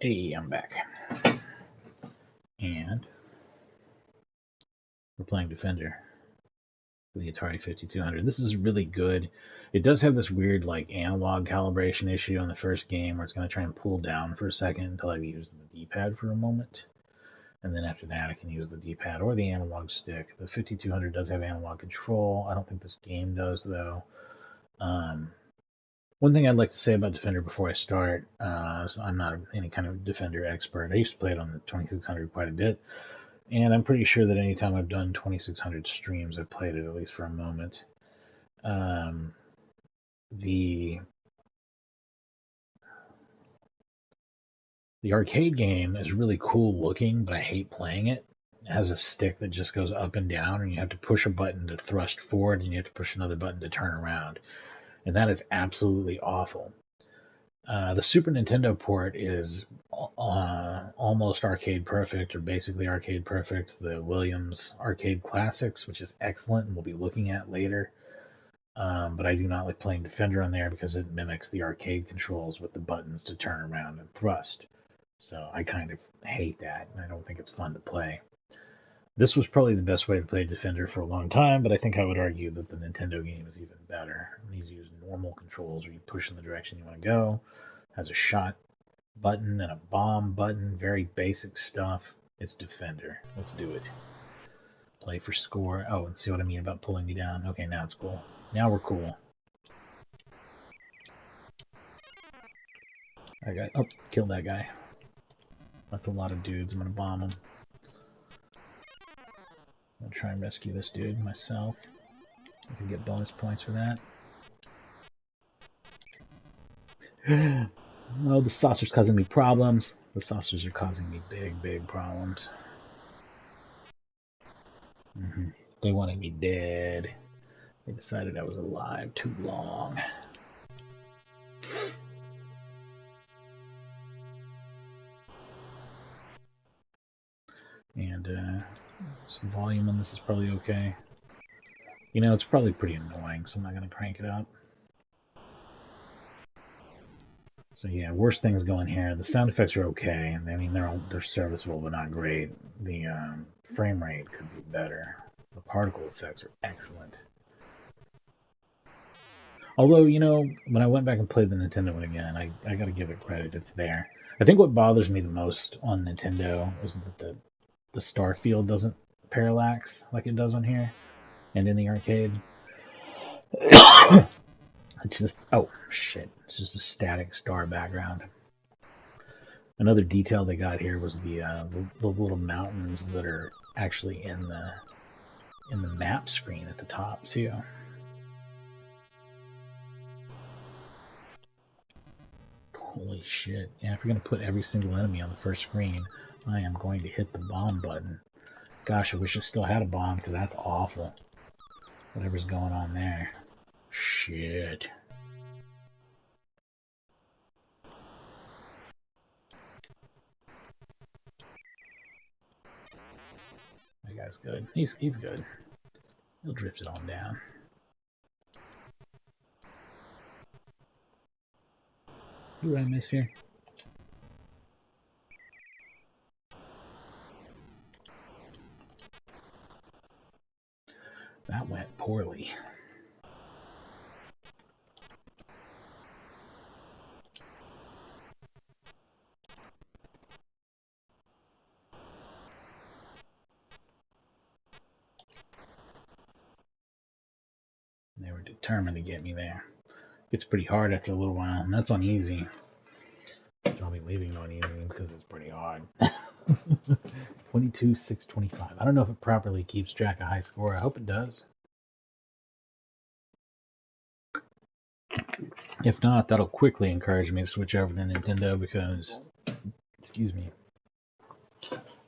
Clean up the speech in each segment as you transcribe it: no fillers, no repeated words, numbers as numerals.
Hey, I'm back. And we're playing Defender for the Atari 5200. This is really good. It does have this weird like analog calibration issue on the first game where it's going to try and pull down for a second until I use the D-pad for a moment. And then after that I can use the D-pad or the analog stick. The 5200 does have analog control. I don't think this game does though. One thing I'd like to say about Defender before I start, is I'm not any kind of Defender expert. I used to play it on the 2600 quite a bit. And I'm pretty sure that anytime I've done 2600 streams, I've played it at least for a moment. The arcade game is really cool looking, but I hate playing it. It has a stick that just goes up and down, and you have to push a button to thrust forward, and you have to push another button to turn around. And that is absolutely awful. The Super Nintendo port is almost arcade perfect, or basically arcade perfect. The Williams Arcade Classics, which is excellent and we'll be looking at later. But I do not like playing Defender on there because it mimics the arcade controls with the buttons to turn around and thrust. So I kind of hate that, and I don't think it's fun to play. This was probably the best way to play Defender for a long time, but I think I would argue that the Nintendo game is even better. These use normal controls where you push in the direction you want to go. Has a shot button and a bomb button. Very basic stuff. It's Defender. Let's do it. Play for score. Oh, and see what I mean about pulling me down. Okay, now it's cool. Now we're cool. Killed that guy. That's a lot of dudes. I'm gonna bomb him. I'm gonna try and rescue this dude myself. I can get bonus points for that. Oh, the saucer's causing me problems. The saucers are causing me big problems. They wanted me dead. They decided I was alive too long. And some volume on this is probably okay. You know, it's probably pretty annoying, so I'm not going to crank it up. So yeah, worst things going here. The sound effects are okay. I mean, they're serviceable, but not great. The frame rate could be better. The particle effects are excellent. Although, you know, when I went back and played the Nintendo one again, I got to give it credit. It's there. I think what bothers me the most on Nintendo is that the star field doesn't parallax like it does on here and in the arcade. It's just, oh shit, it's just a static star background. Another detail they got here was the little mountains that are actually in the map screen at the top too. Holy shit. Yeah, if you're going to put every single enemy on the first screen, I am going to hit the bomb button. Gosh, I wish I still had a bomb, because that's awful. Whatever's going on there. Shit. That guy's good. He's good. He'll drift it on down. Who did I miss here? That went poorly. They were determined to get me there. It's pretty hard after a little while, and that's on easy. I'll be leaving it on easy because it's pretty hard. 22, 6, 25. I don't know if it properly keeps track of high score. I hope it does. If not, that'll quickly encourage me to switch over to Nintendo because, excuse me,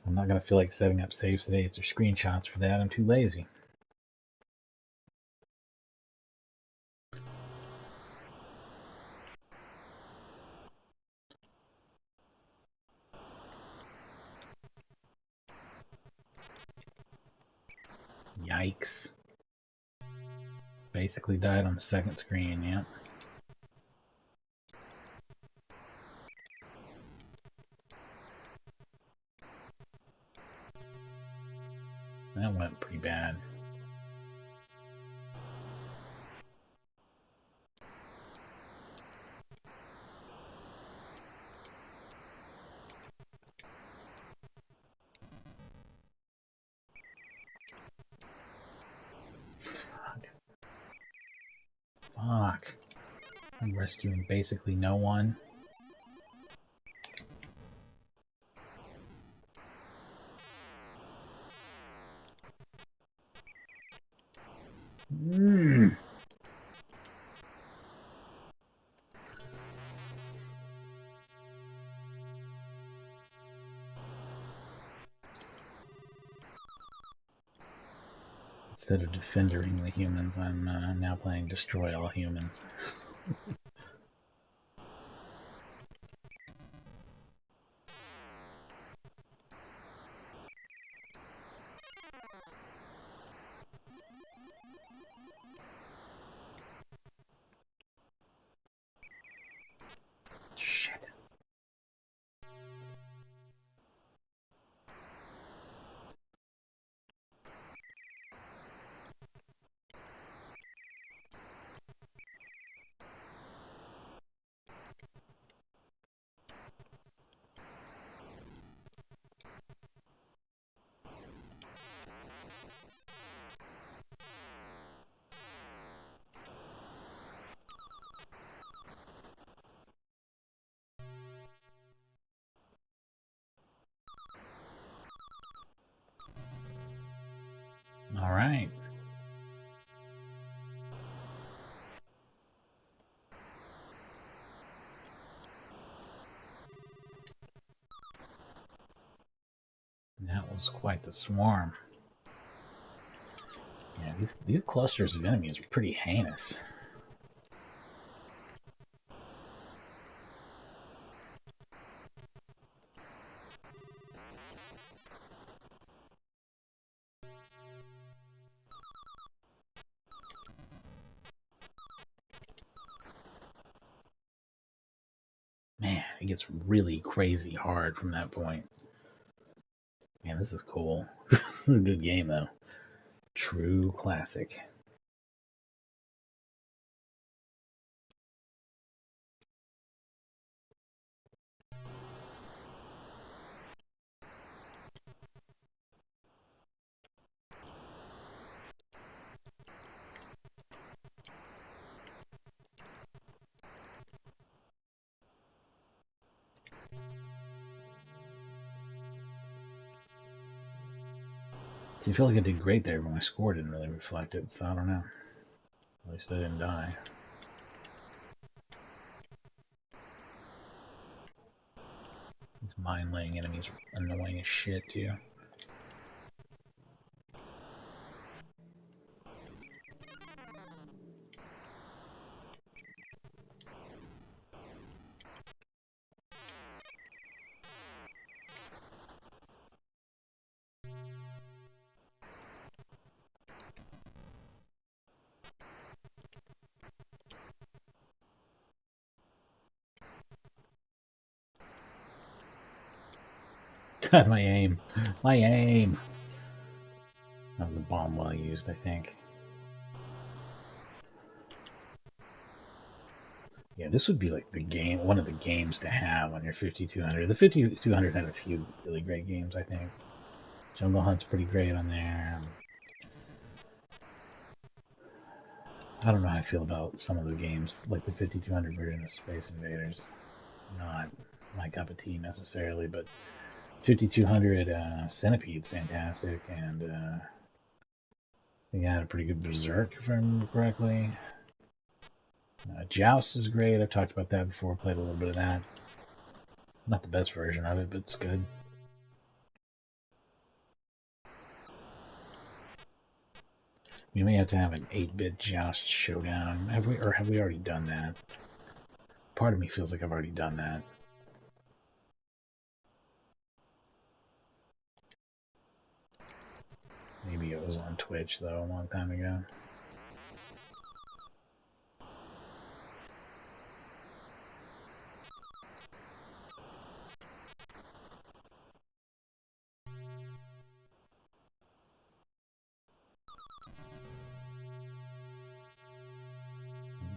I'm not going to feel like setting up save states or screenshots for that. I'm too lazy. Yikes. Basically died on the second screen, yep. Fuck. I'm rescuing basically no one. Instead of defendering the humans, I'm now playing Destroy All Humans. Shit. All right. That was quite the swarm. Yeah, these clusters of enemies are pretty heinous. Man, it gets really crazy hard from that point. Man, this is cool. This is a good game, though. True classic. I feel like I did great there, but my score didn't really reflect it, so I don't know. At least I didn't die. These mine-laying enemies are annoying as shit, too. God, my aim. My aim! That was a bomb well used, I think. Yeah, this would be like the game, one of the games to have on your 5200. The 5200 had a few really great games, I think. Jungle Hunt's pretty great on there. I don't know how I feel about some of the games, like the 5200 version of Space Invaders. Not my cup of tea necessarily, but 5200 Centipede's fantastic, and I think I had a pretty good Berserk, if I remember correctly. Joust is great. I've talked about that before. Played a little bit of that. Not the best version of it, but it's good. We may have to have an 8-bit Joust showdown. Have we already done that? Part of me feels like I've already done that. Maybe it was on Twitch, though, a long time ago.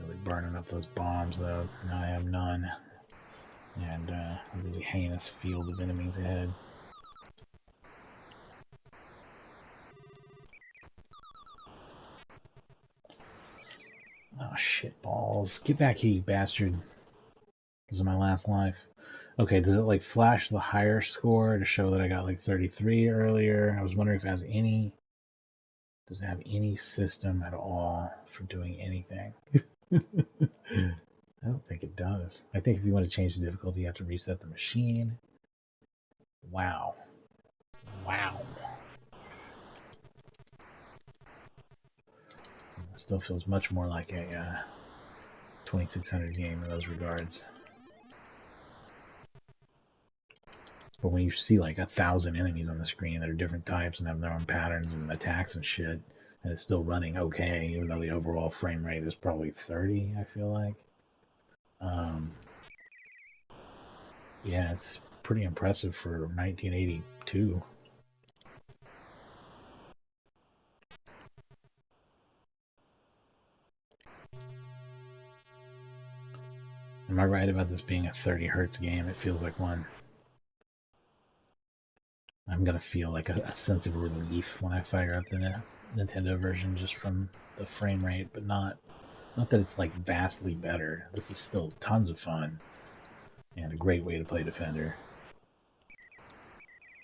Really burning up those bombs, though. Now I have none. And a really heinous field of enemies ahead. Oh, Oh, shit balls. Get back here, you bastard. This is my last life. Okay, does it like flash the higher score to show that I got like 33 earlier? I was wondering if it has any... Does it have any system at all for doing anything? I don't think it does. I think if you want to change the difficulty, you have to reset the machine. Wow. Wow. It still feels much more like a 2600 game in those regards. But when you see like 1,000 enemies on the screen that are different types and have their own patterns and attacks and shit, and it's still running okay, even though the overall frame rate is probably 30, I feel like. Yeah, it's pretty impressive for 1982. Am I right about this being a 30 hertz game? It feels like one. I'm gonna feel like a sense of relief when I fire up the Nintendo version just from the frame rate, but not that it's like vastly better. This is still tons of fun and a great way to play Defender.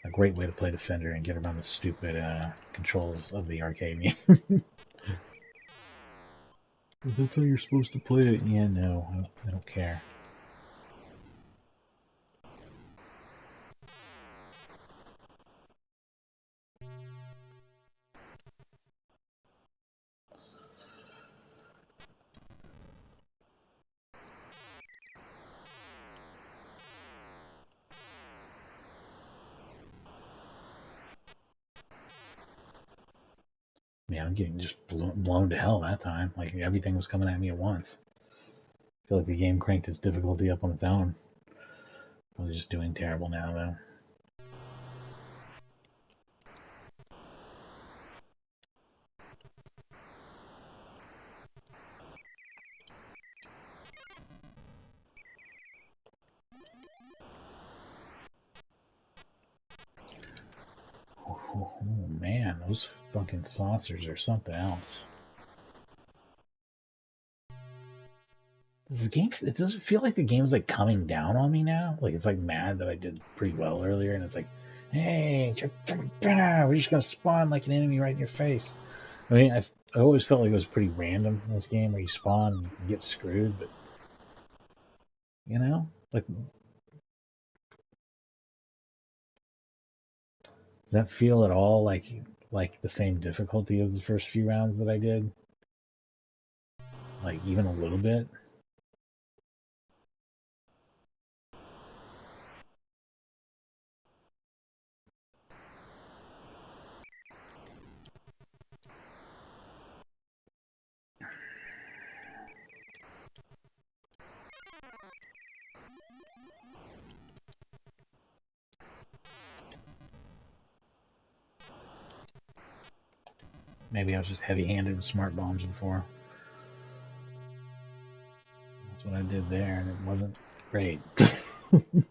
A great way to play Defender and get around the stupid controls of the arcade game. That's how you're supposed to play it. Yeah, no, I don't care. Yeah, I'm getting just blown to hell that time. Like, everything was coming at me at once. I feel like the game cranked its difficulty up on its own. Probably just doing terrible now, though. Oh, man, those fucking saucers are something else. Does the game? It doesn't feel like the game's like coming down on me now. Like it's like mad that I did pretty well earlier, and it's like, hey, we're just gonna spawn like an enemy right in your face. I mean, I always felt like it was pretty random in this game where you spawn and you can get screwed, but you know, like does that feel at all like the same difficulty as the first few rounds that I did? Like even a little bit? Maybe I was just heavy-handed with smart bombs before. That's what I did there, and it wasn't great. In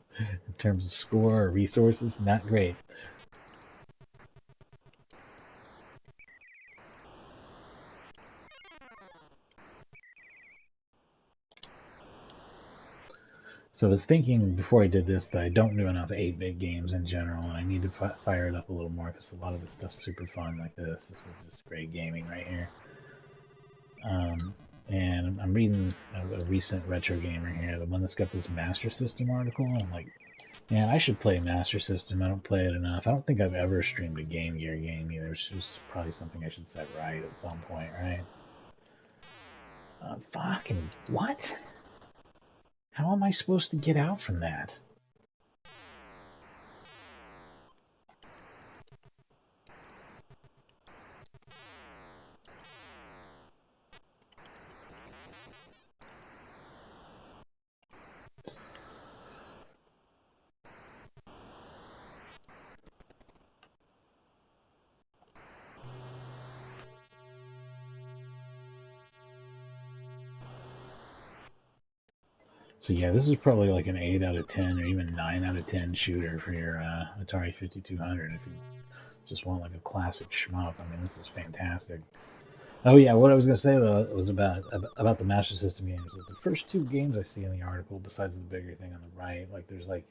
terms of score or resources, not great. So I was thinking before I did this that I don't do enough 8-bit games in general, and I need to fire it up a little more because a lot of the stuff's super fun like this. This is just great gaming right here. And I'm reading a recent retro gamer here, the one that's got this Master System article. I'm like, man, I should play Master System. I don't play it enough. I don't think I've ever streamed a Game Gear game either. It's just probably something I should set right at some point, right? Fucking what? How am I supposed to get out from that? So yeah, this is probably like an 8 out of 10 or even 9 out of 10 shooter for your Atari 5200 if you just want like a classic shmup. I mean, this is fantastic. Oh yeah, what I was gonna say though was about the Master System games. That the first two games I see in the article, besides the bigger thing on the right, like there's like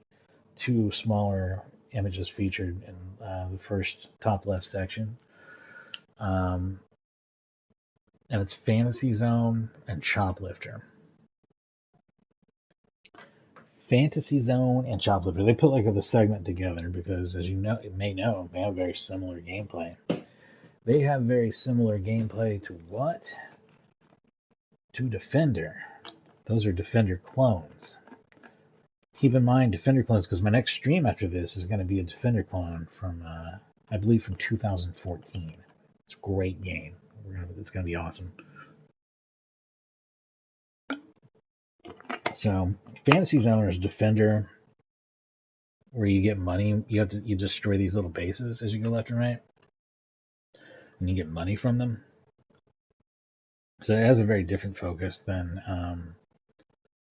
two smaller images featured in the first top left section, um, and it's Fantasy Zone and Choplifter. Fantasy Zone and Choplifter. They put like the segment together because, as you may know, they have very similar gameplay. They have very similar gameplay to what? To Defender. Those are Defender clones. Keep in mind Defender clones because my next stream after this is going to be a Defender clone from, I believe, from 2014. It's a great game. It's going to be awesome. So, Fantasy Zone is Defender, where you get money. You destroy these little bases as you go left and right, and you get money from them. So it has a very different focus than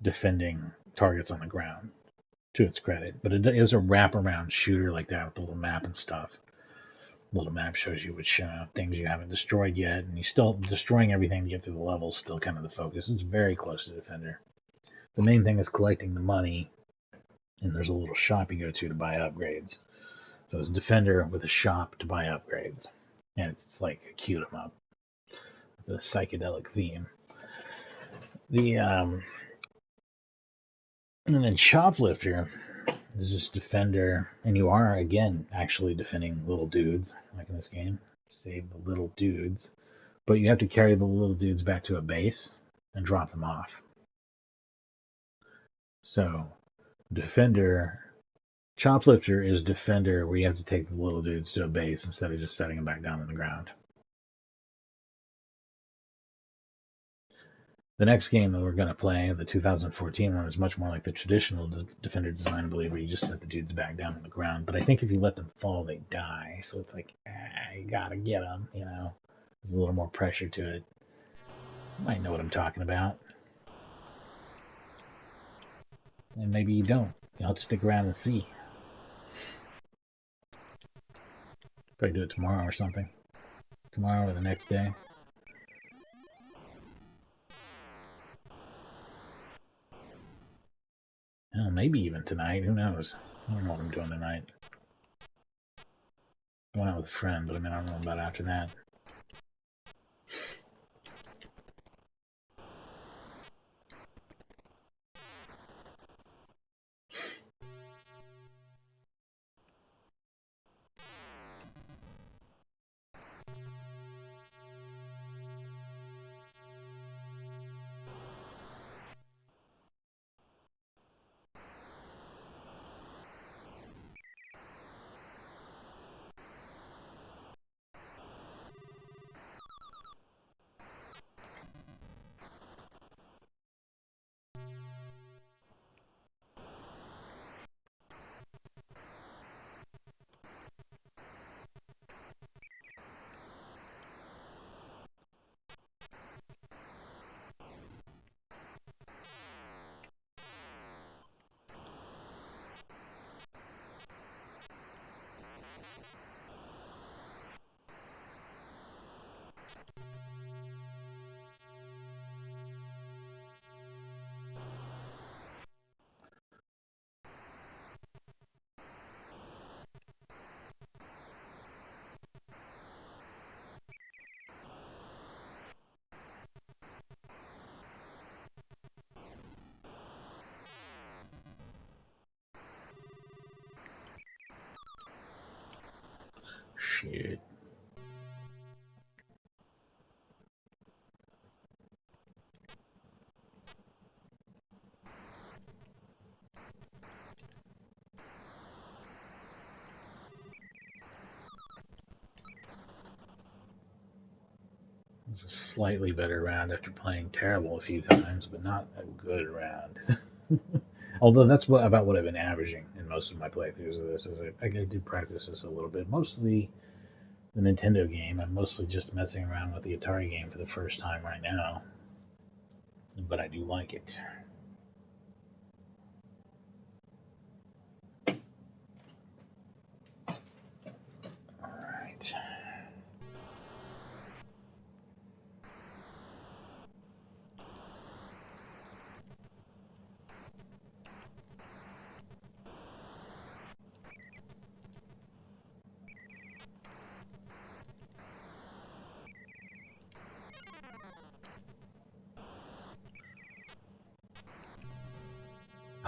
defending targets on the ground, to its credit. But it is a wraparound shooter like that with the little map and stuff. The little map shows you which things you haven't destroyed yet, and you're still destroying everything to get through the levels. Still kind of the focus. It's very close to Defender. The main thing is collecting the money, and there's a little shop you go to buy upgrades. So it's Defender with a shop to buy upgrades, and it's like a cute 'em up, the psychedelic theme. The And then Choplifter is just Defender, and you are again actually defending little dudes, like in this game. Save the little dudes, but you have to carry the little dudes back to a base and drop them off. So, Defender, Choplifter is Defender, where you have to take the little dudes to a base instead of just setting them back down on the ground. The next game that we're going to play, the 2014 one, is much more like the traditional Defender design, I believe, where you just set the dudes back down on the ground. But I think if you let them fall, they die. So it's like, you gotta get them, you know. There's a little more pressure to it. You might know what I'm talking about. And maybe you don't. You'll have to stick around and see. Probably do it tomorrow or something. Tomorrow or the next day. Oh, maybe even tonight. Who knows? I don't know what I'm doing tonight. Going out with a friend, but I mean, I don't know about after that. Shit. It was a slightly better round after playing terrible a few times, but not a good round. Although that's about what I've been averaging in most of my playthroughs of this. Is I did practice this a little bit, mostly the Nintendo game. I'm mostly just messing around with the Atari game for the first time right now, but I do like it. All right.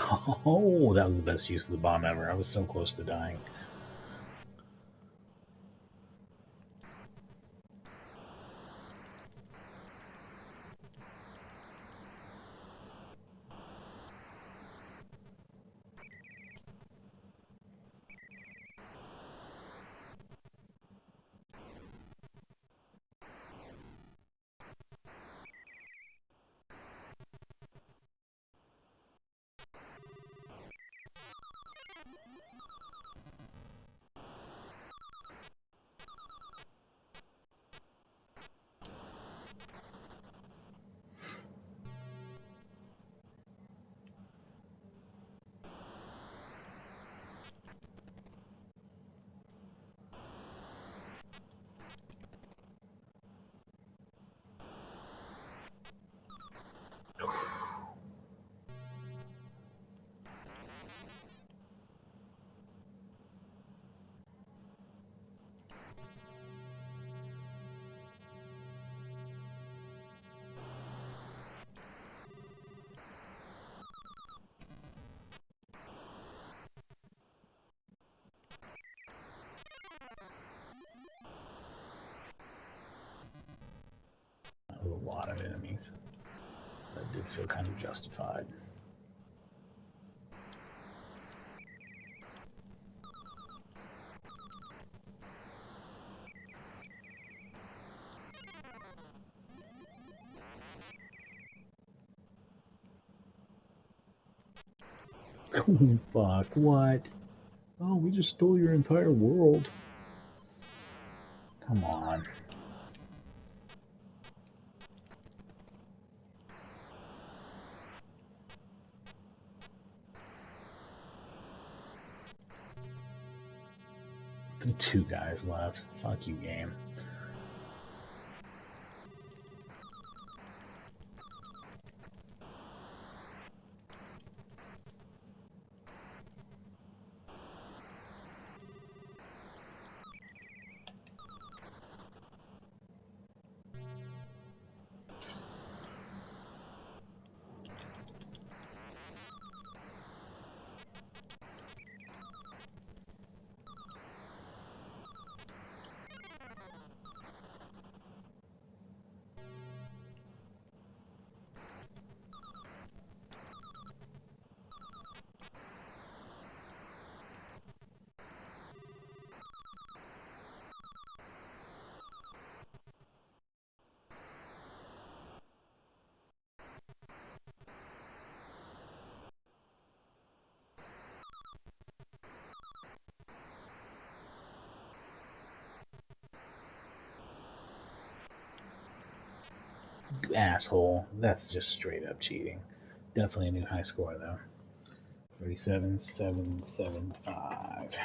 Oh, that was the best use of the bomb ever. I was so close to dying. That was a lot of enemies. That did feel kind of justified. Oh, fuck, what? Oh, we just stole your entire world. Come on. The 2 guys left. Fuck you, game. You asshole. That's just straight up cheating. Definitely a new high score, though. 37,775.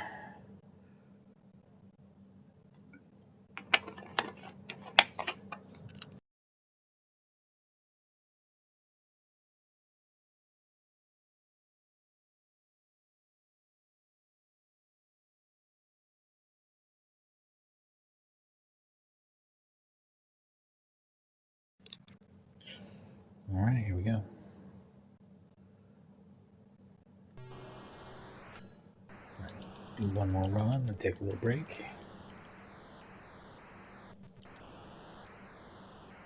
Alright, here we go. Do one more run and take a little break.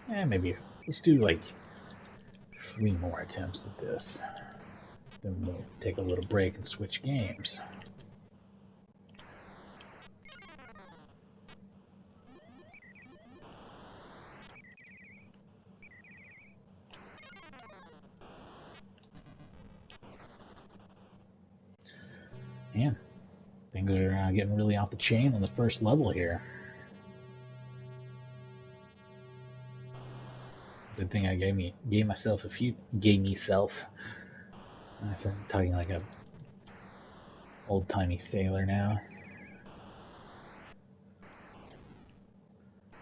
And maybe let's do like 3 more attempts at this. Then we'll take a little break and switch games. Man, things are getting really off the chain on the first level here. Good thing I gave myself a few. I'm talking like a old-timey sailor now.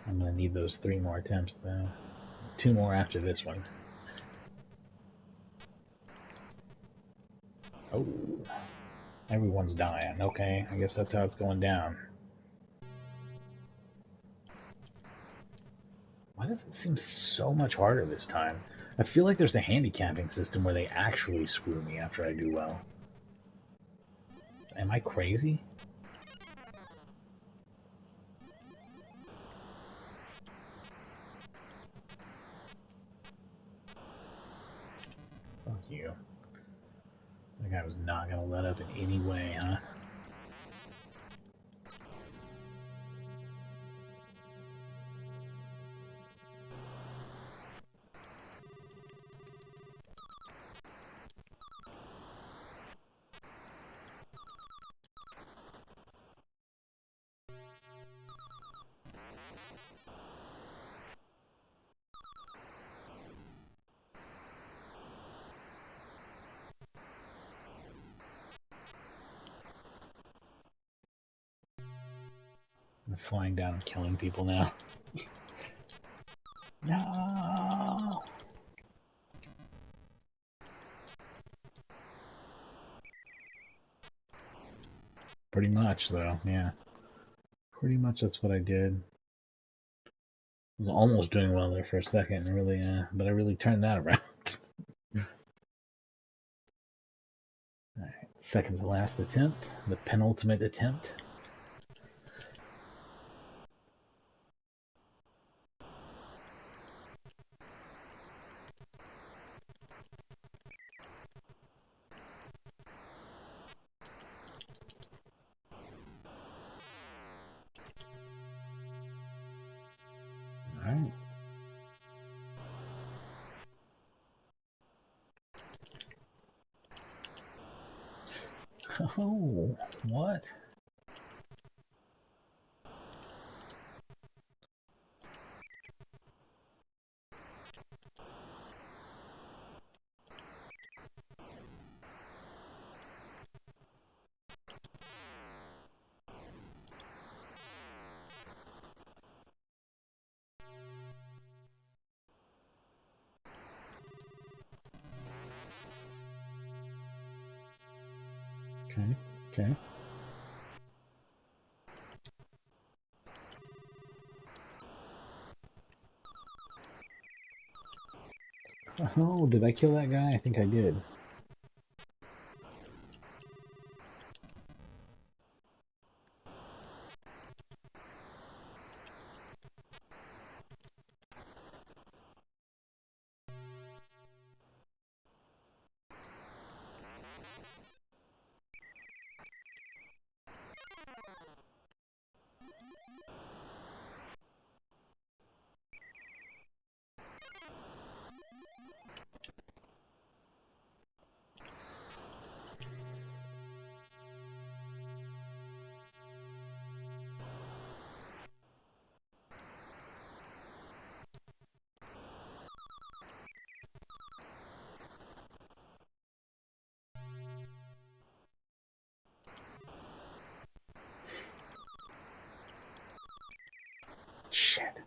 I'm gonna need those 3 more attempts though. 2 more after this one. Oh, everyone's dying. Okay, I guess that's how it's going down. Why does it seem so much harder this time? I feel like there's a handicapping system where they actually screw me after I do well. Am I crazy? Fuck you. That guy was not gonna let up in any way, huh? I'm flying down and killing people now. No! Pretty much, though, yeah. Pretty much that's what I did. I was almost doing well there for a second, really, but I really turned that around. Alright, second to last attempt, the penultimate attempt. Alright. Oh, what? Okay, okay. Oh, did I kill that guy? I think I did. Shit.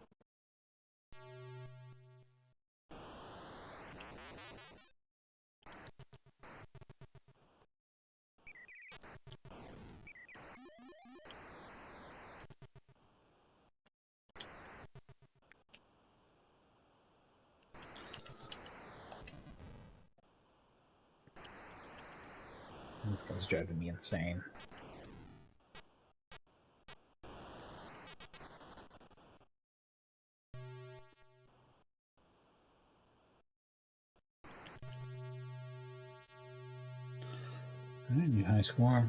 This guy's driving me insane. Alright, new high score.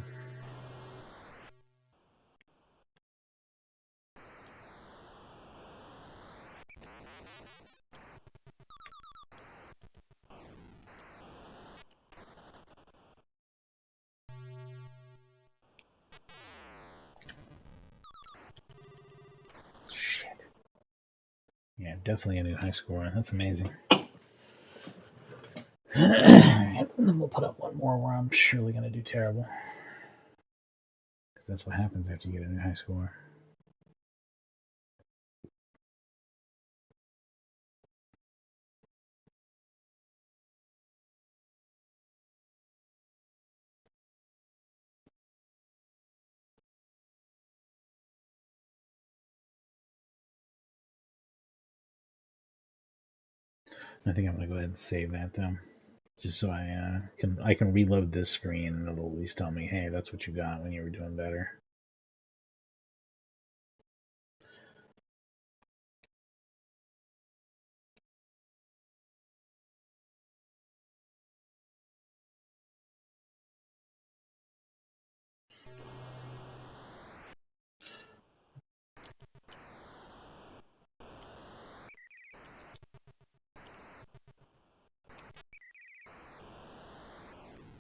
Shit. Yeah, definitely a new high score. That's amazing. Alright, and then we'll put up one more where I'm surely going to do terrible. Because that's what happens after you get a new high score. I think I'm gonna go ahead and save that though, just so I can reload this screen and it'll at least tell me, hey, that's what you got when you were doing better.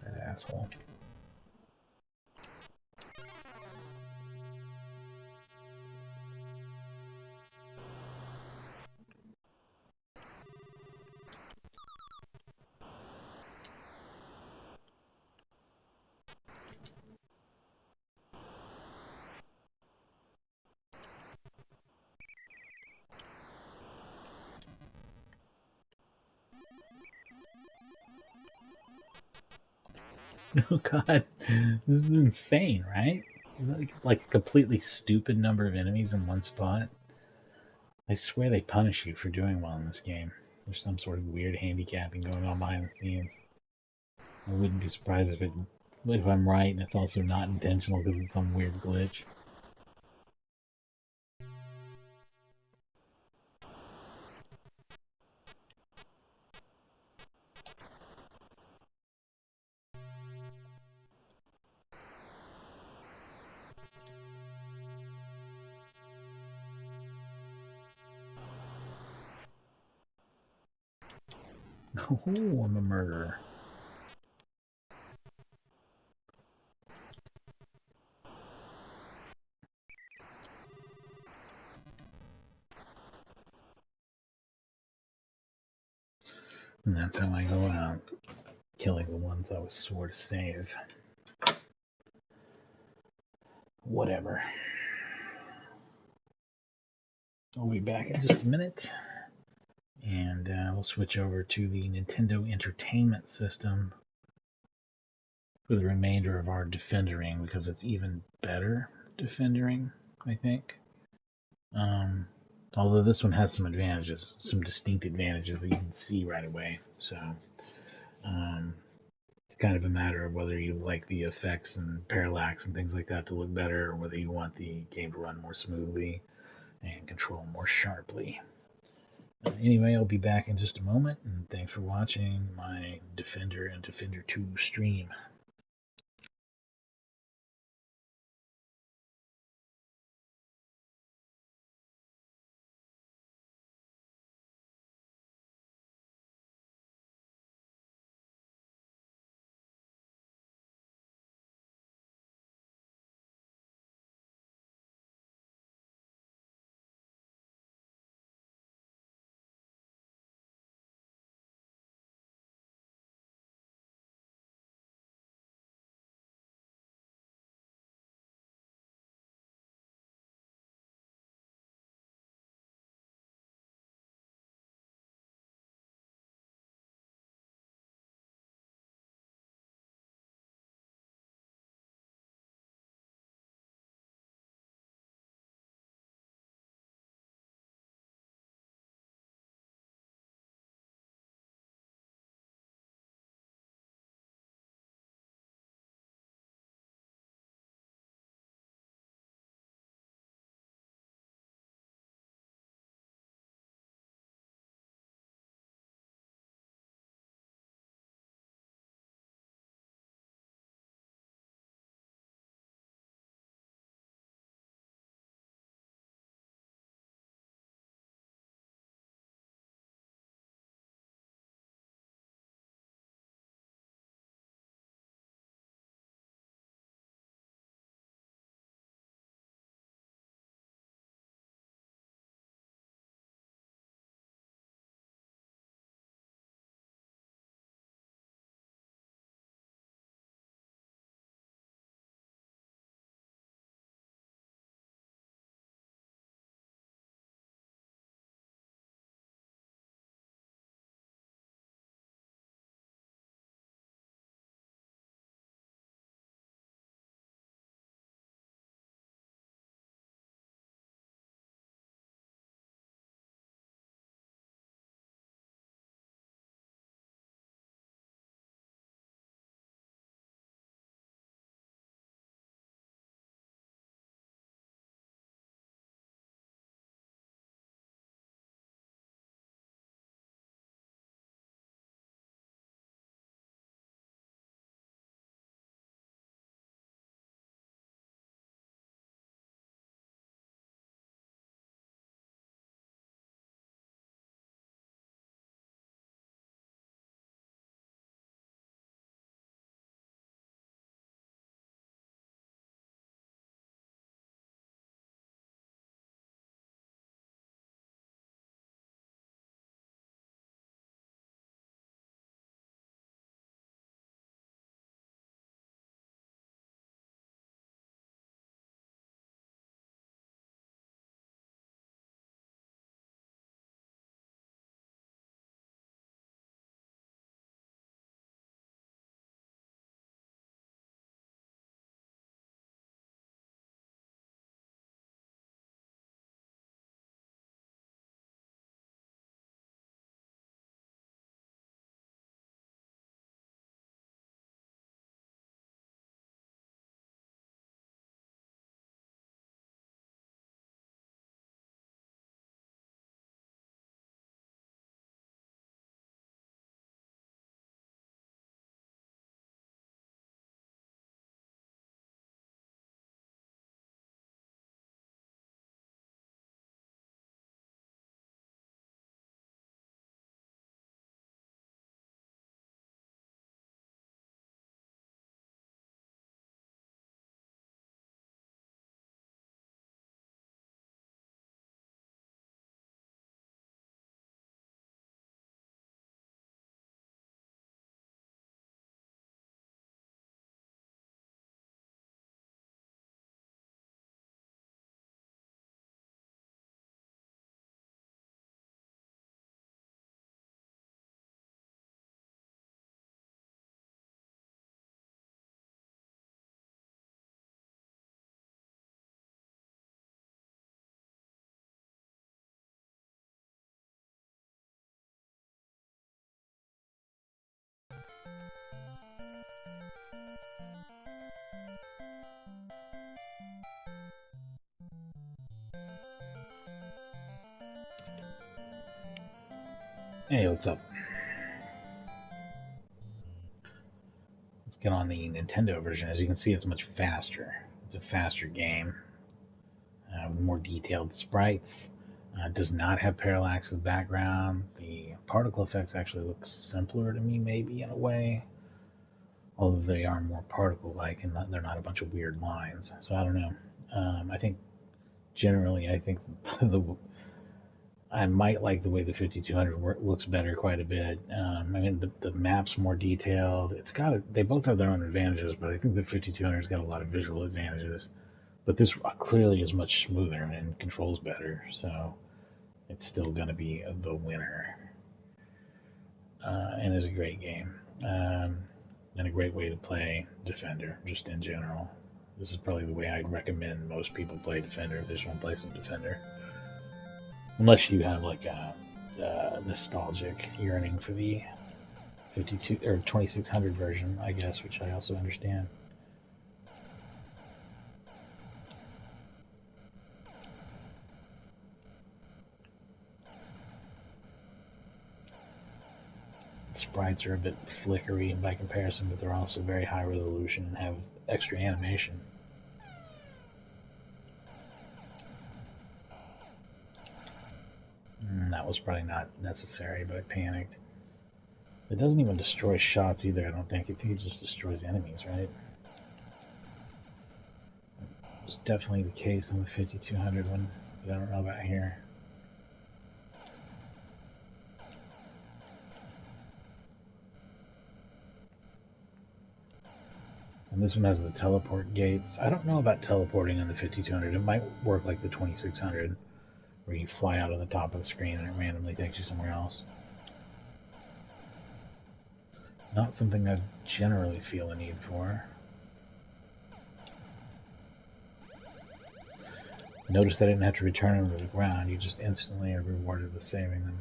That asshole. Oh god, this is insane, right? Like a completely stupid number of enemies in one spot. I swear they punish you for doing well in this game. There's some sort of weird handicapping going on behind the scenes. I wouldn't be surprised if I'm right and it's also not intentional because it's some weird glitch. Oh, I'm a murderer. And that's how I go out, killing the ones I was swore to save. Whatever. I'll be back in just a minute, and we'll switch over to the Nintendo Entertainment System for the remainder of our defendering, because it's even better defendering, I think. Although this one has some advantages, some distinct advantages that you can see right away. So it's kind of a matter of whether you like the effects and parallax and things like that to look better, or whether you want the game to run more smoothly and control more sharply. Anyway, I'll be back in just a moment, and thanks for watching my Defender and Defender 2 stream. Hey, what's up? Let's get on the Nintendo version. As you can see, it's much faster. It's a faster game with more detailed sprites. It does not have parallax in the background. The particle effects actually look simpler to me, maybe in a way, although they are more particle-like and they're not a bunch of weird lines. So I don't know. I think generally, I think I might like the way the 5200 looks better quite a bit. I mean, the map's more detailed. They both have their own advantages, but I think the 5200's got a lot of visual advantages. But this clearly is much smoother and controls better, so it's still going to be the winner. And is a great game. And a great way to play Defender, just in general. This is probably the way I'd recommend most people play Defender if they just want to play some Defender. Unless you have like a nostalgic yearning for the 52 or 2600 version, I guess, which I also understand. The sprites are a bit flickery by comparison, but they're also very high resolution and have extra animation. That was probably not necessary, but I panicked. It doesn't even destroy shots either, I don't think. I think it just destroys enemies, right? It's definitely the case on the 5200 one, but I don't know about here. And this one has the teleport gates. I don't know about teleporting on the 5200. It might work like the 2600, where you fly out of the top of the screen and it randomly takes you somewhere else. Not something I generally feel a need for. Notice I didn't have to return them to the ground. You just instantly are rewarded with saving them.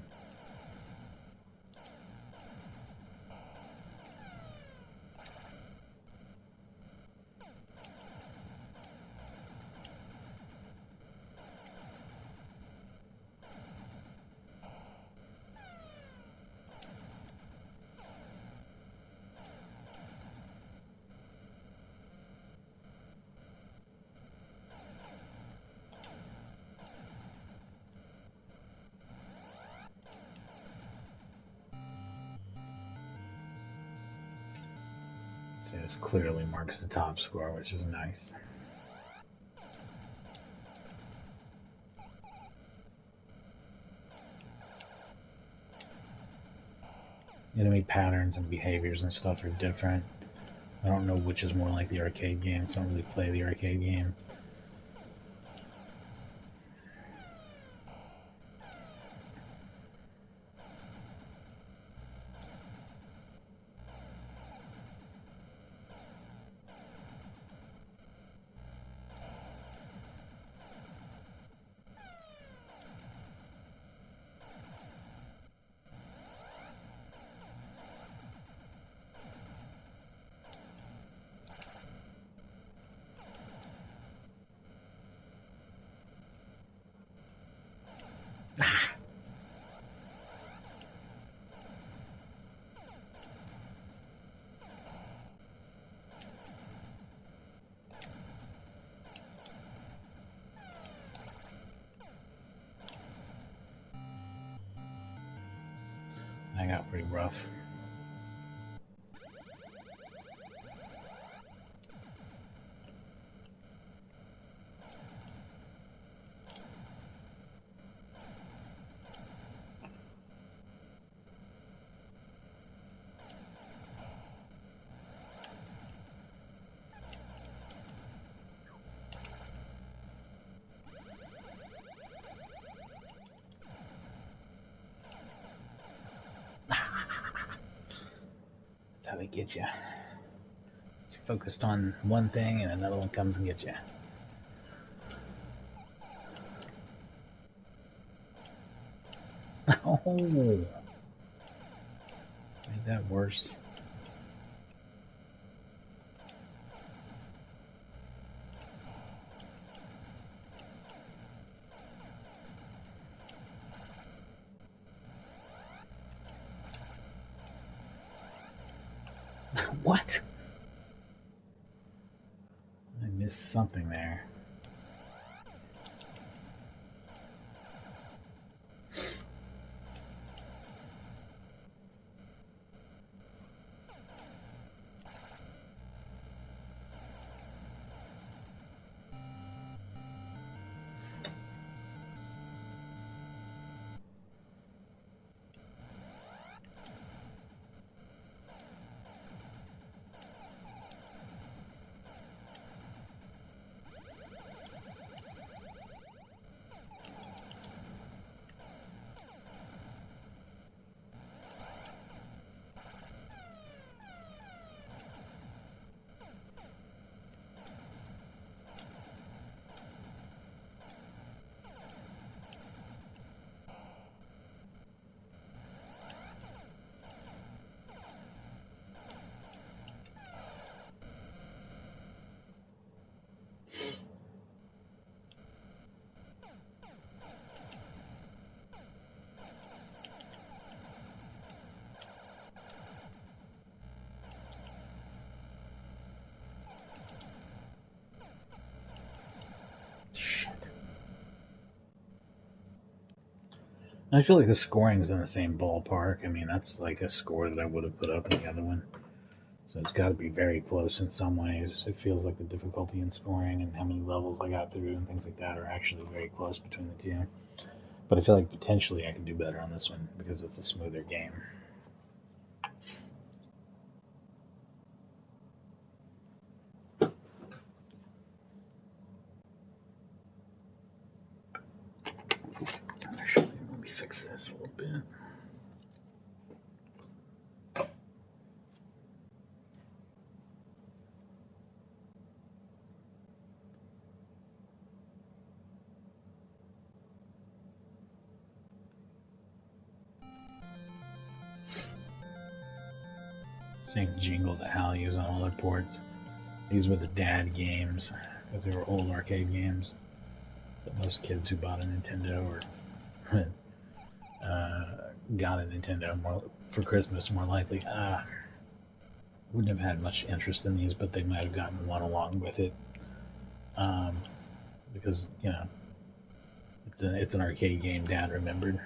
So this clearly marks the top score, which is nice. Enemy patterns and behaviors and stuff are different. I don't know which is more like the arcade game, so I don't really play the arcade game. I got pretty rough. How they get you. You're focused on one thing and another one comes and gets you. Oh, made that worse. What? I missed something there. I feel like the scoring's in the same ballpark. I mean, that's like a score that I would have put up in the other one. So it's got to be very close in some ways. It feels like the difficulty in scoring and how many levels I got through and things like that are actually very close between the two. But I feel like potentially I could do better on this one because it's a smoother game. Actually, let me fix this a little bit. Same jingle that Hal used on all their ports. These were the dad games because they were old arcade games that most kids who bought a Nintendo or got a Nintendo more for Christmas more likely wouldn't have had much interest in these, but they might have gotten one along with it because it's an arcade game Dad remembered.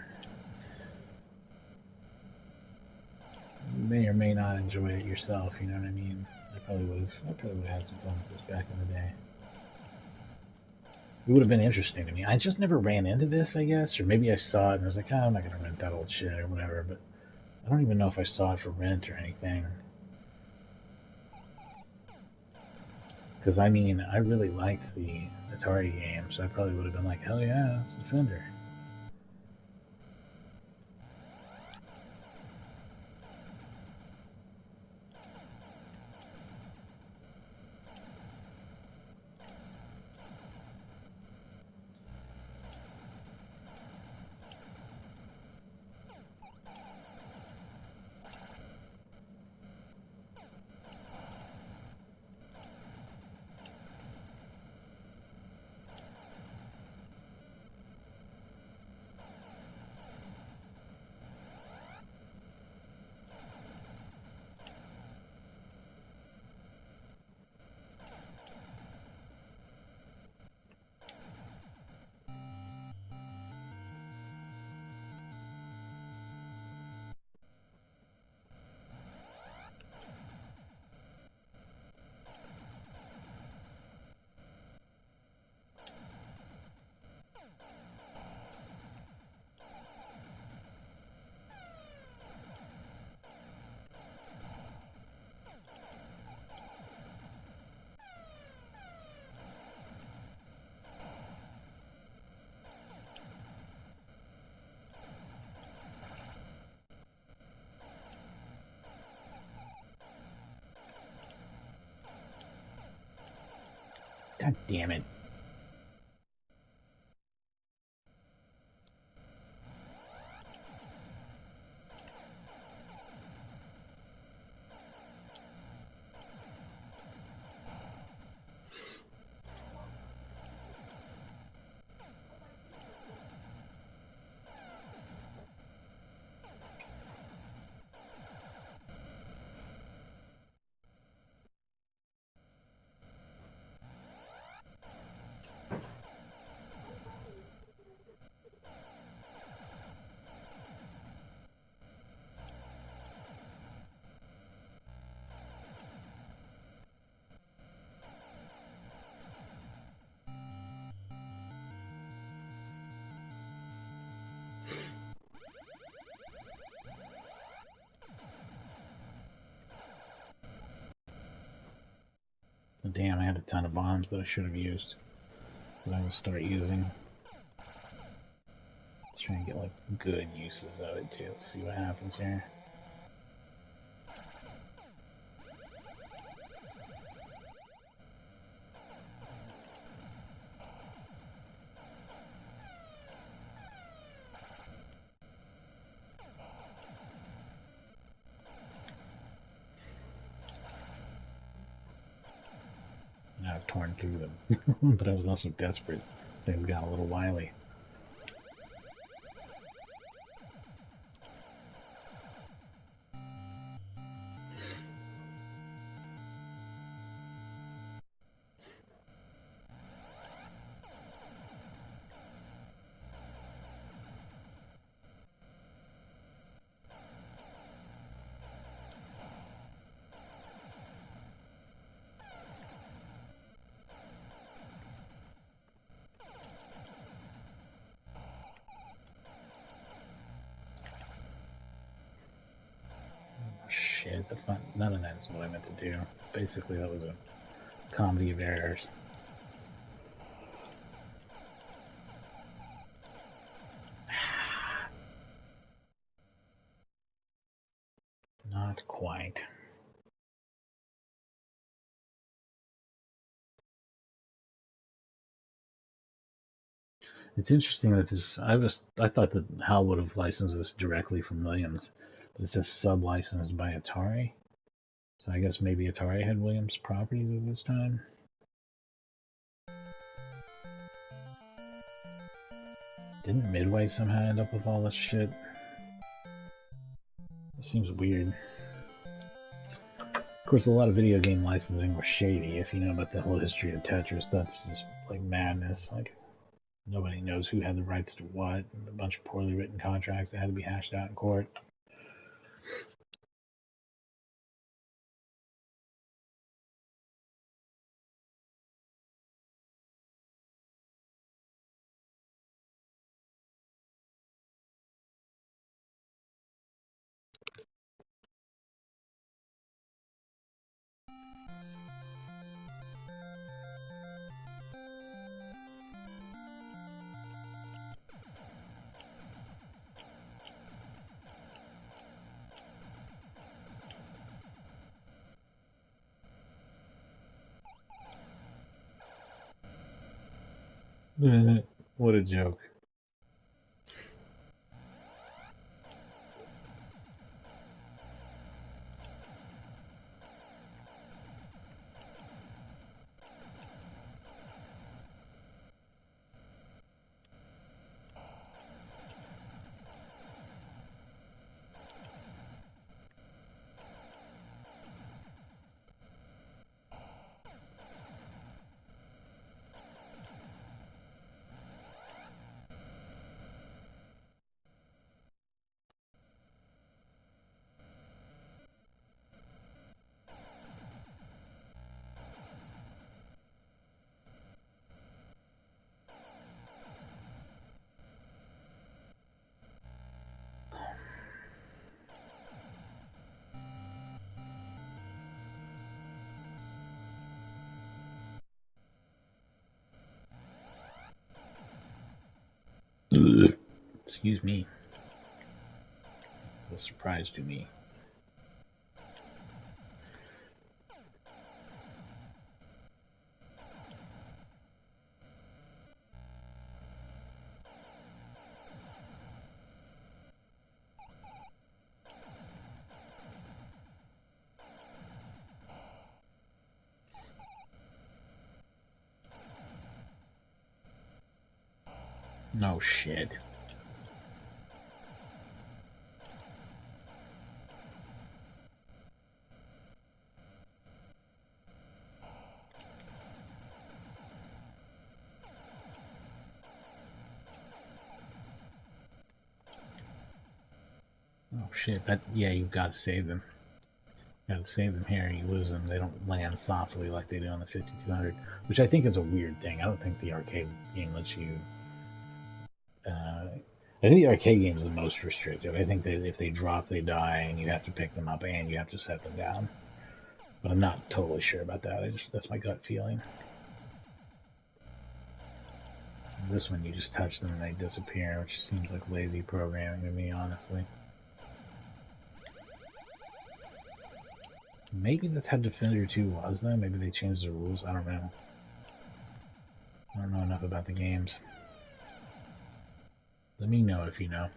You may or may not enjoy it yourself. You know what I mean? I probably would have had some fun with this back in the day. It would have been interesting to me. I just never ran into this, I guess, or maybe I saw it and I was like, oh, I'm not gonna rent that old shit or whatever. But I don't even know if I saw it for rent or anything. Because I mean, I really liked the Atari game, so I probably would have been like, hell yeah, it's Defender. God damn it. damn, I had a ton of bombs that I should have used. That I will start using. Let's try and get like good uses of it too. Let's see what happens here. Now I've torn through them, but I was also desperate. Things got a little wily. Shit, that's not, none of that is what I meant to do. Basically, that was a comedy of errors. Not quite. It's interesting that this. I thought that Hal would have licensed this directly from Williams, but it says sub-licensed by Atari. So I guess maybe Atari had Williams properties at this time. Didn't Midway somehow end up with all this shit? It seems weird. Of course, a lot of video game licensing was shady. If you know about the whole history of Tetris, that's just like madness. Like, nobody knows who had the rights to what, and a bunch of poorly written contracts that had to be hashed out in court. What a joke. Excuse me. It's a surprise to me. No shit. Oh shit, that, yeah, you've got to save them. You gotta save them here, you lose them, they don't land softly like they do on the 5200, which I think is a weird thing. I don't think the arcade game lets you... I think the arcade game is the most restrictive. I think that if they drop, they die, and you have to pick them up, and you have to set them down. But I'm not totally sure about that. That's my gut feeling. This one, you just touch them and they disappear, which seems like lazy programming to me, honestly. Maybe that's how Defender 2 was, though. Maybe they changed the rules. I don't know. I don't know enough about the games. Let me know if you know.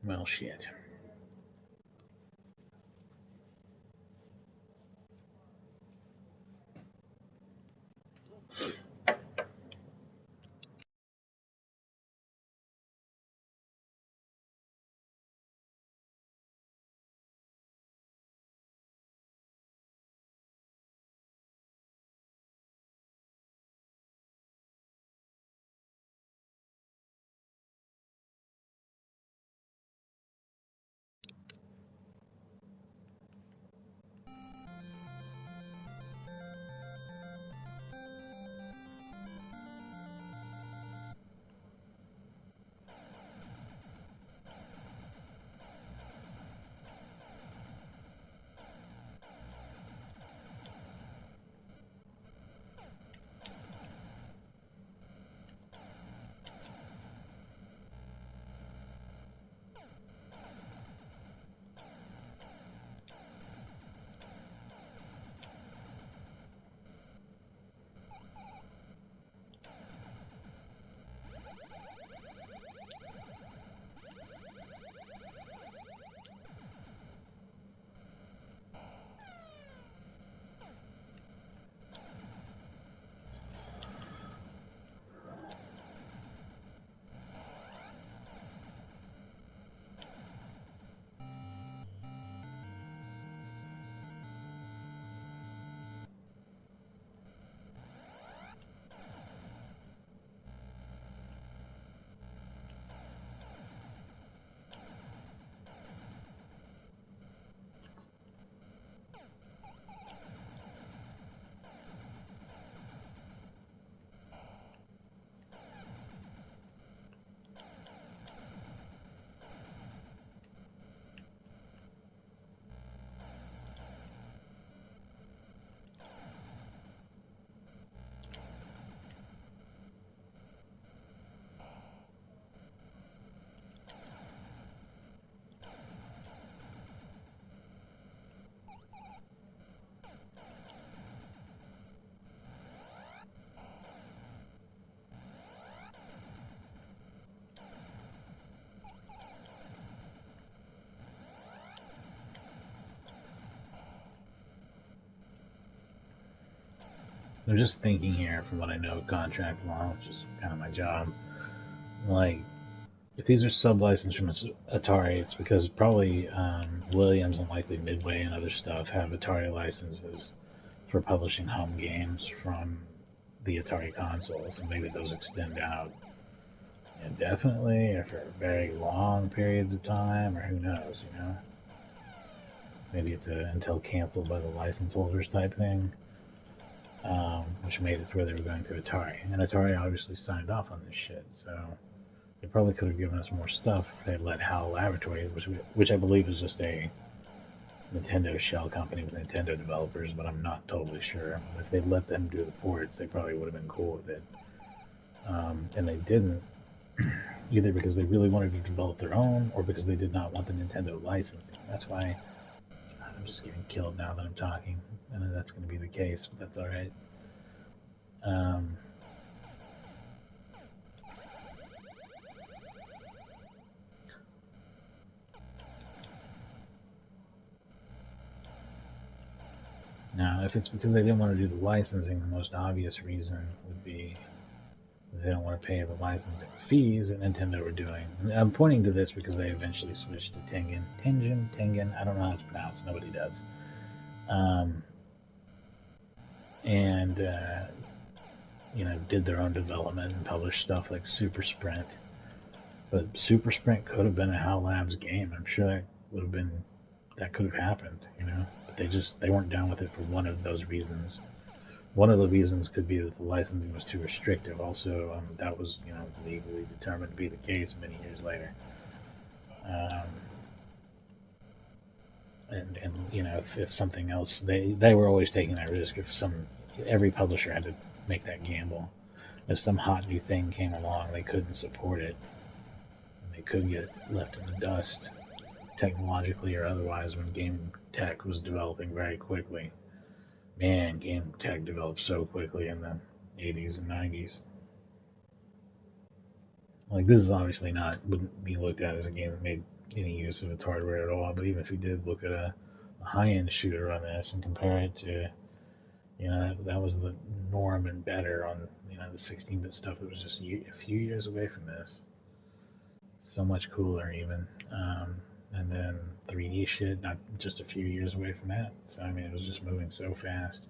Well, shit. I'm just thinking here from what I know of contract law, which is kind of my job. Like, if these are sub-licensed from Atari, it's because probably Williams and likely Midway and other stuff have Atari licenses for publishing home games from the Atari consoles, and maybe those extend out indefinitely or for very long periods of time, or who knows, you know? Maybe it's a until canceled by the license holders type thing. which made it to where they were going to Atari. And Atari obviously signed off on this shit, so they probably could have given us more stuff if they had let HAL Laboratories, which I believe is just a Nintendo shell company with Nintendo developers, but I'm not totally sure. If they'd let them do the ports, they probably would have been cool with it. And they didn't, either because they really wanted to develop their own, or because they did not want the Nintendo licensing. That's why I'm just getting killed now that I'm talking, and that's going to be the case, but that's all right. Now, if it's because they didn't want to do the licensing, the most obvious reason would be they don't want to pay the licensing fees that Nintendo were doing. And I'm pointing to this because they eventually switched to Tengen. I don't know how it's pronounced. Nobody does. And did their own development and published stuff like Super Sprint. But Super Sprint could have been a HAL Labs game. I'm sure that could have happened, But they weren't down with it for one of those reasons. One of the reasons could be that the licensing was too restrictive. Also, that was legally determined to be the case many years later. And if something else, they were always taking that risk. Every publisher had to make that gamble. If some hot new thing came along, they couldn't support it. They could get left in the dust, technologically or otherwise, when game tech was developing very quickly. Man, game tech developed so quickly in the 80s and 90s. Like, this is obviously wouldn't be looked at as a game that made any use of its hardware at all, but even if you did look at a high-end shooter on this and compare it to, that was the norm and better on, the 16-bit stuff that was just a few years away from this. So much cooler, even. And then 3D shit, not just a few years away from that. So, it was just moving so fast.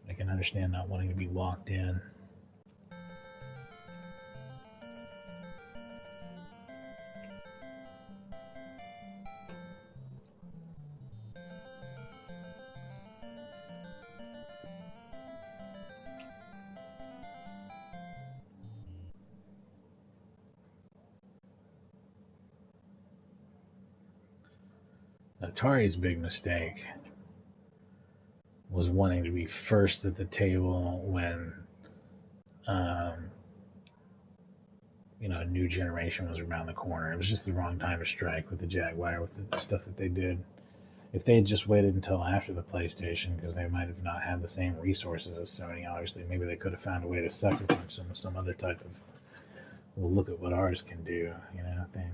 I can understand not wanting to be locked in. Atari's big mistake was wanting to be first at the table when a new generation was around the corner. It was just the wrong time to strike with the Jaguar, with the stuff that they did. If they had just waited until after the PlayStation, because they might have not had the same resources as Sony, obviously, maybe they could have found a way to sucker punch some other type of, well, look at what ours can do, thing.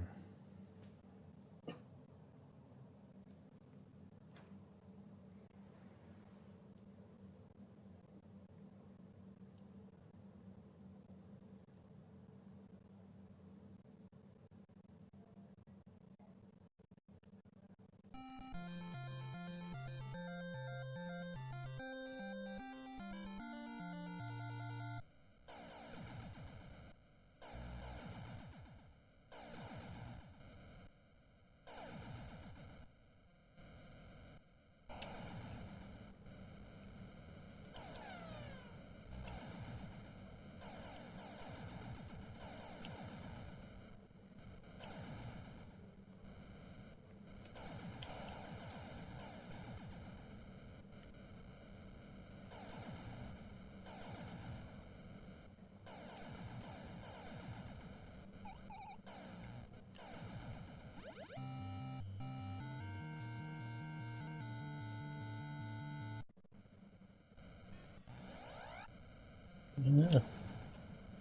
Yeah,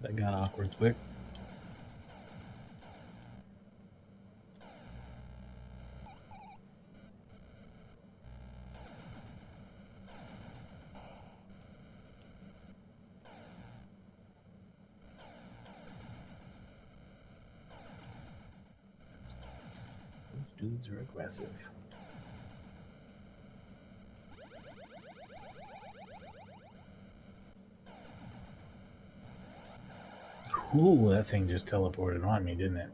that got awkward quick. Those dudes are aggressive. Ooh, that thing just teleported on me, didn't it?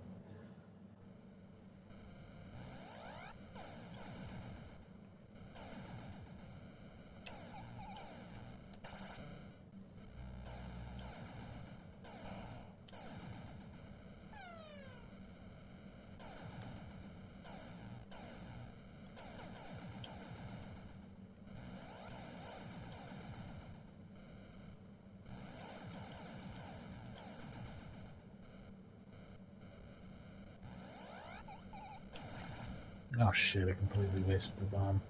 Oh shit, I completely wasted the bomb.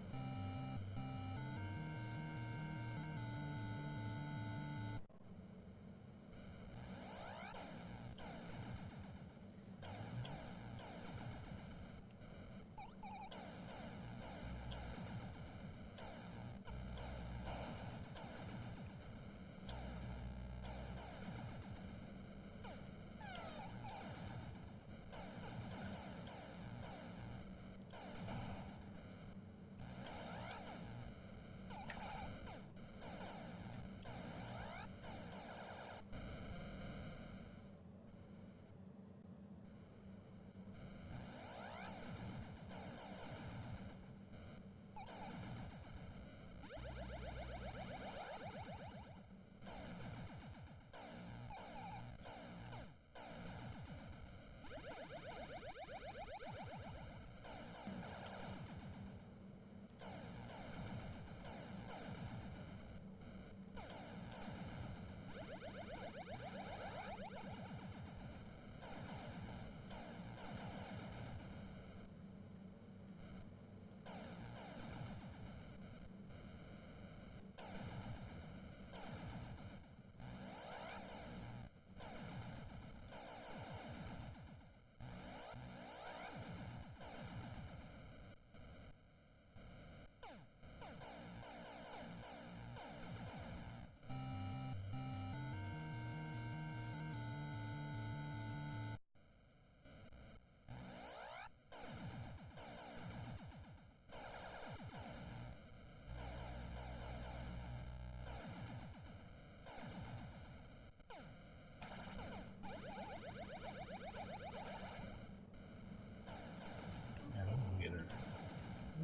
Yeah, this is getting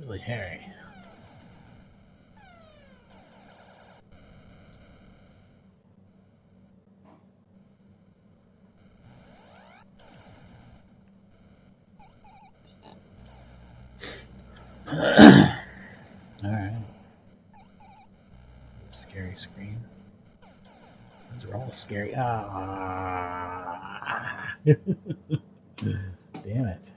really hairy. Alright. Scary screen. Those are all scary. Ah! Damn it.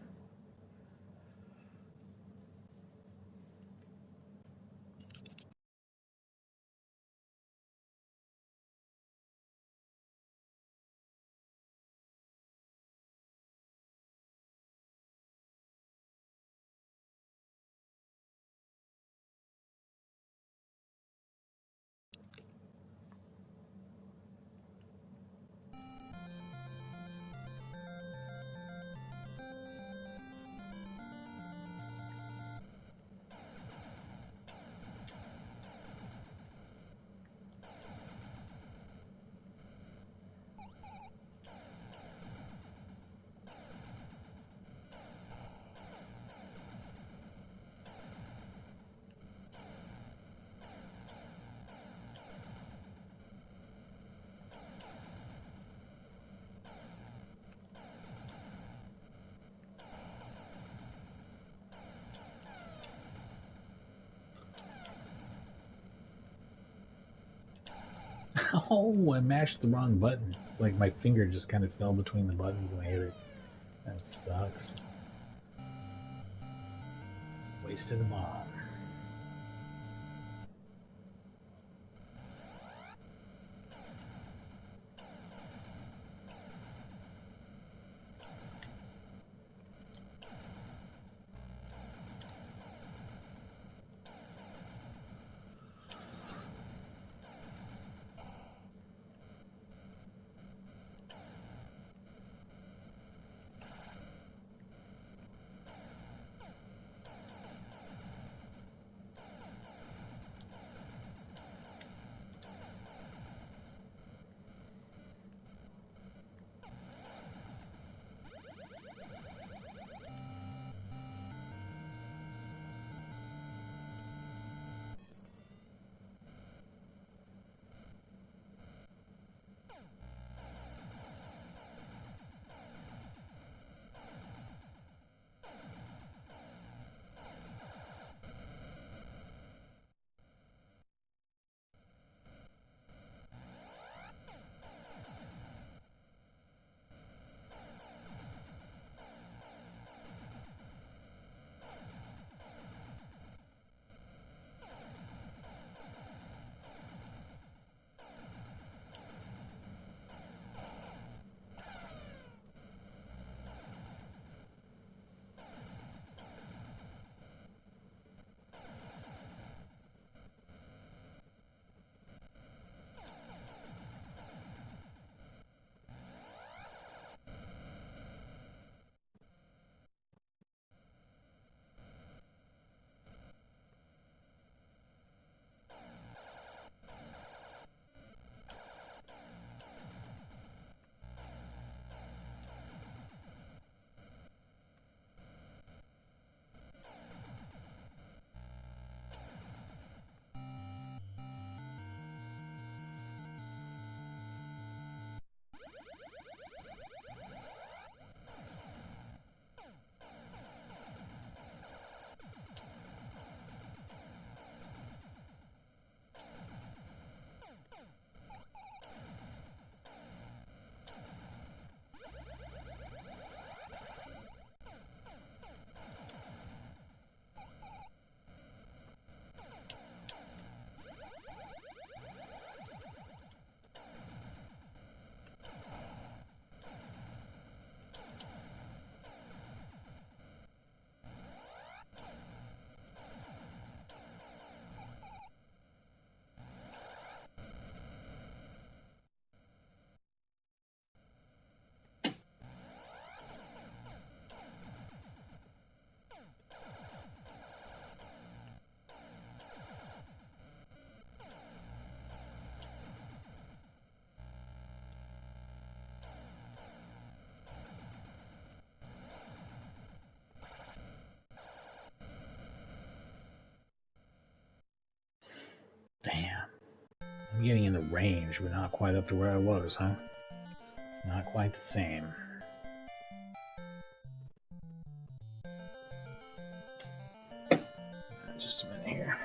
Oh, I mashed the wrong button. Like my finger just kind of fell between the buttons and I hit it. That sucks. Wasted a bomb. getting in the range, but not quite up to where I was, huh? Not quite the same. Just a minute here.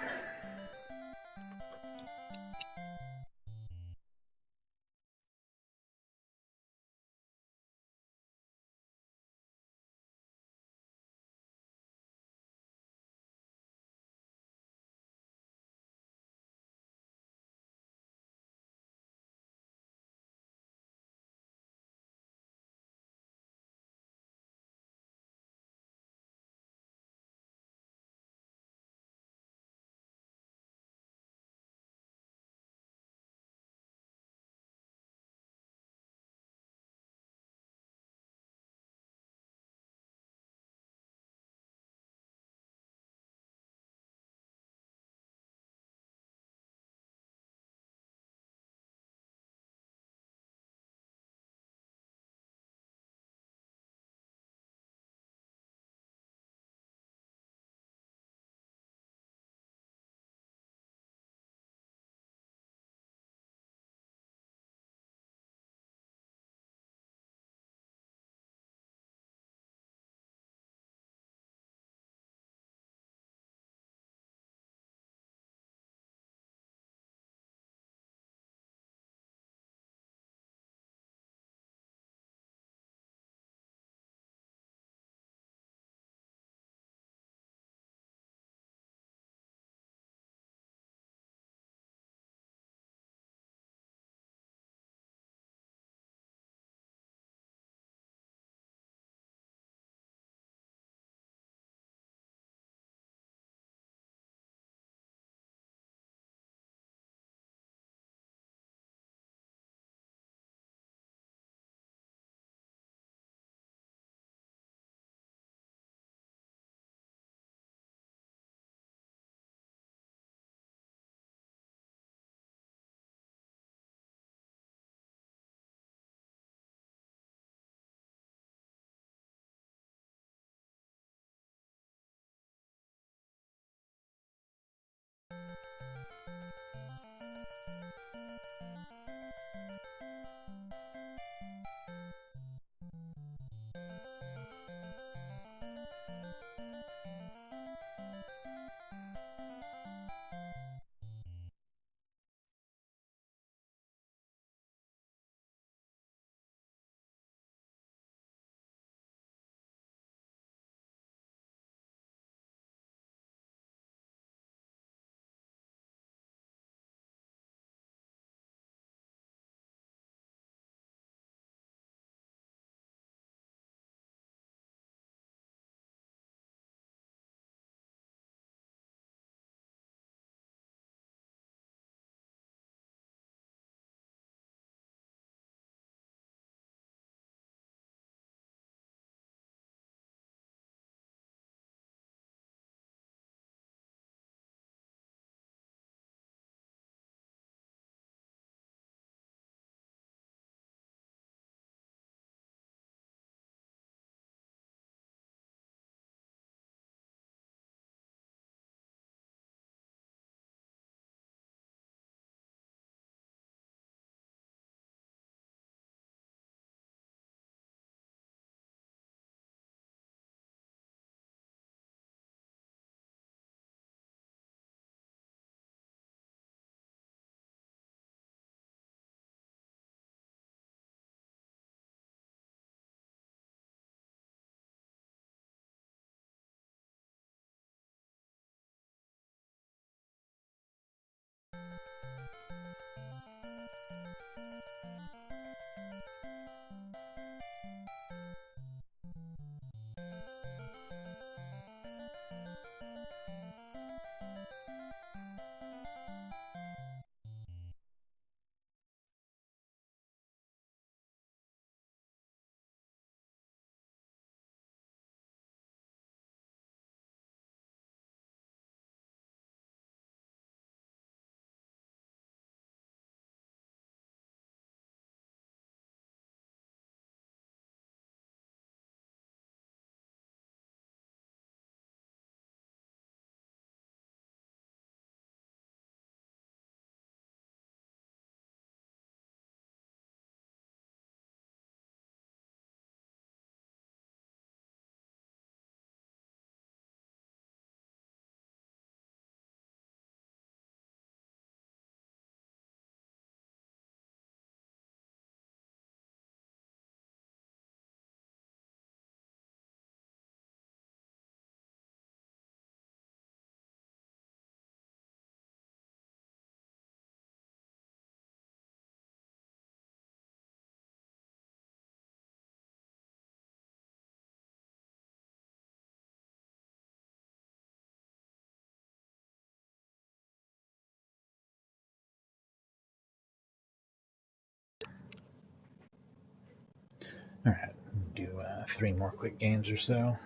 All right, do 3 more quick games or so,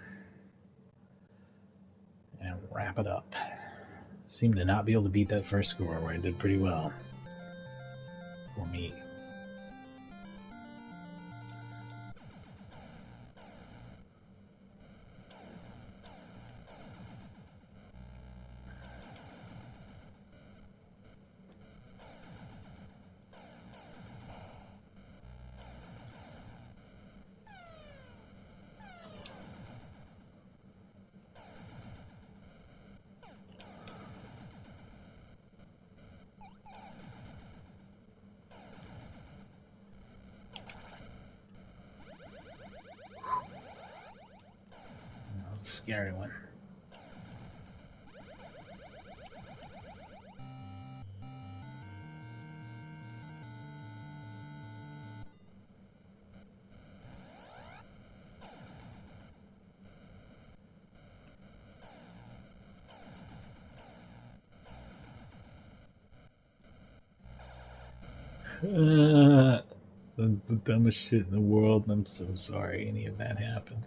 and wrap it up. Seemed to not be able to beat that first score where I did pretty well. For me. That was a scary one. The dumbest shit in the world, and I'm so sorry any of that happened.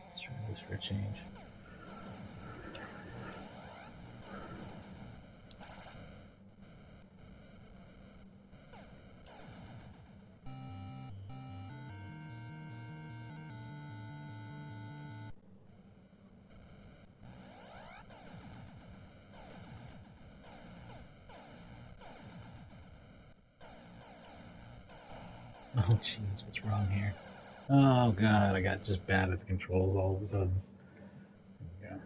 Let's try this for a change. Oh jeez, what's wrong here? Oh god, I got just bad at the controls all of a sudden. There we go.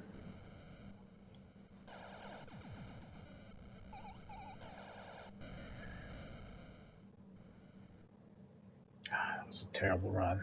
God, that was a terrible run.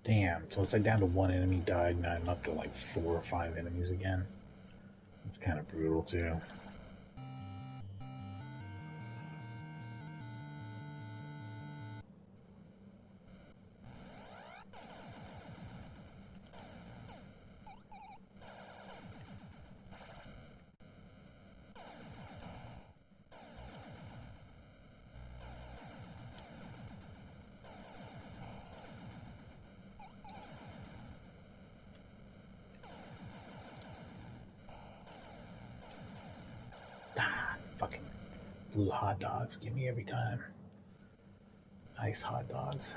Damn, so was I down to one enemy died, now I'm up to like 4 or 5 enemies again. It's kind of brutal too. Fucking blue hot dogs, give me every time. Nice hot dogs.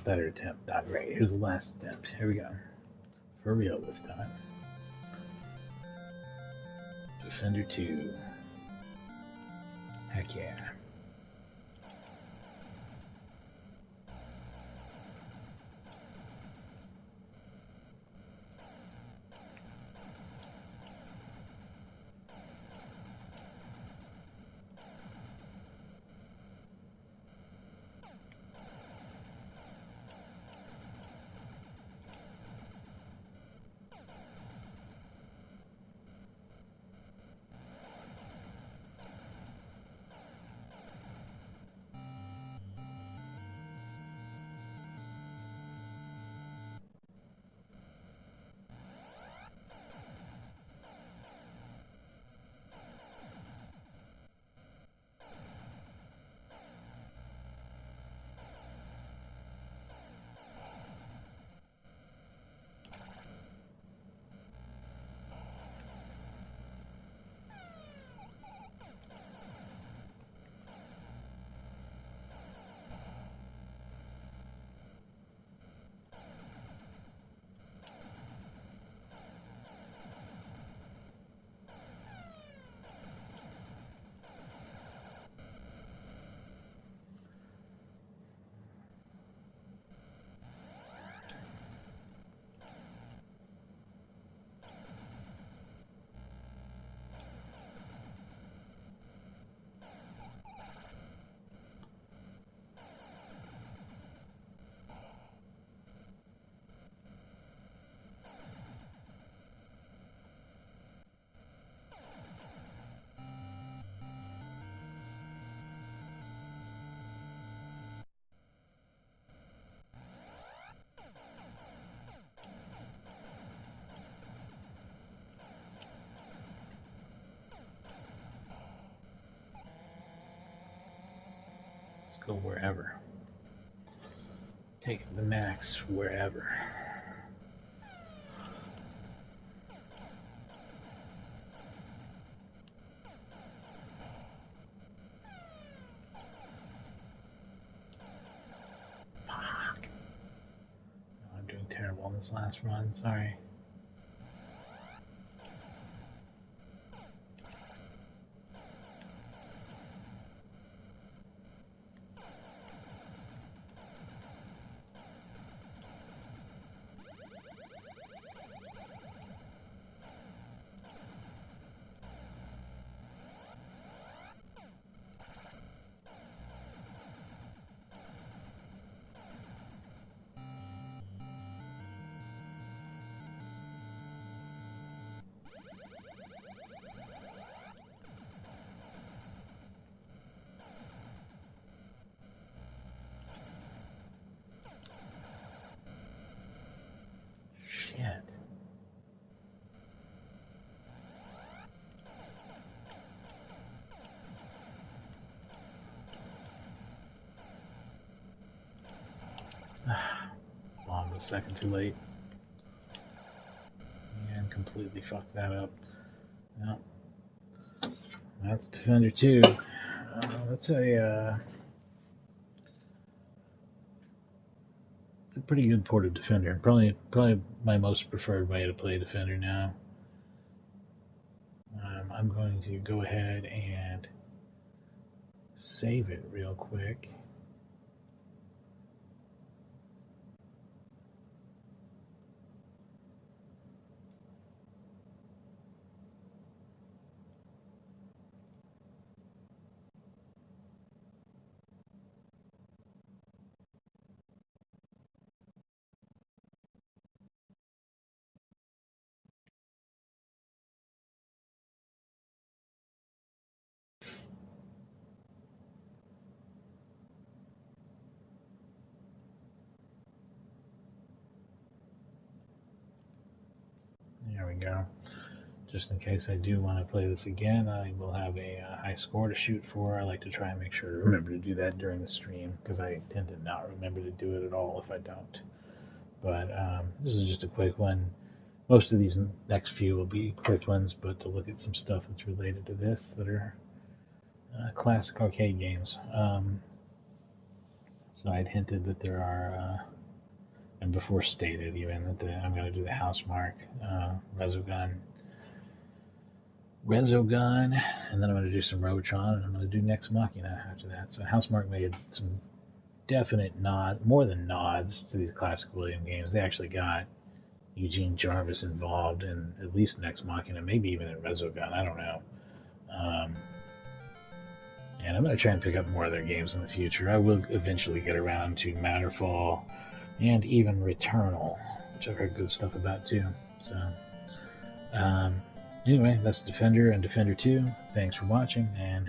Better attempt, not great. Here's the last attempt. Here we go. For real this time. Defender 2. Heck yeah. Go wherever. Take the max wherever. Fuck. I'm doing terrible on this last run, sorry. Shit. Bomb a second too late. And completely fucked that up. Yep. That's Defender 2. That's a pretty good ported Defender. Probably my most preferred way to play Defender now. I'm going to go ahead and save it real quick. There we go. Just in case I do want to play this again, I will have a high score to shoot for. I like to try and make sure to remember to do that during the stream because I tend to not remember to do it at all if I don't. But this is just a quick one. Most of these next few will be quick ones, but to look at some stuff that's related to this that are classic arcade games. So I'd hinted that there are, and before stated even, that I'm going to do the Housemarque, Resogun, and then I'm going to do some Robotron, and I'm going to do Nex Machina after that. So Housemarque made some definite more than nods to these classic William games. They actually got Eugene Jarvis involved in at least Nex Machina, maybe even in Resogun, I don't know. And I'm going to try and pick up more of their games in the future. I will eventually get around to Matterfall and even Returnal, which I've heard good stuff about too. So, anyway, that's Defender and Defender 2. Thanks for watching, and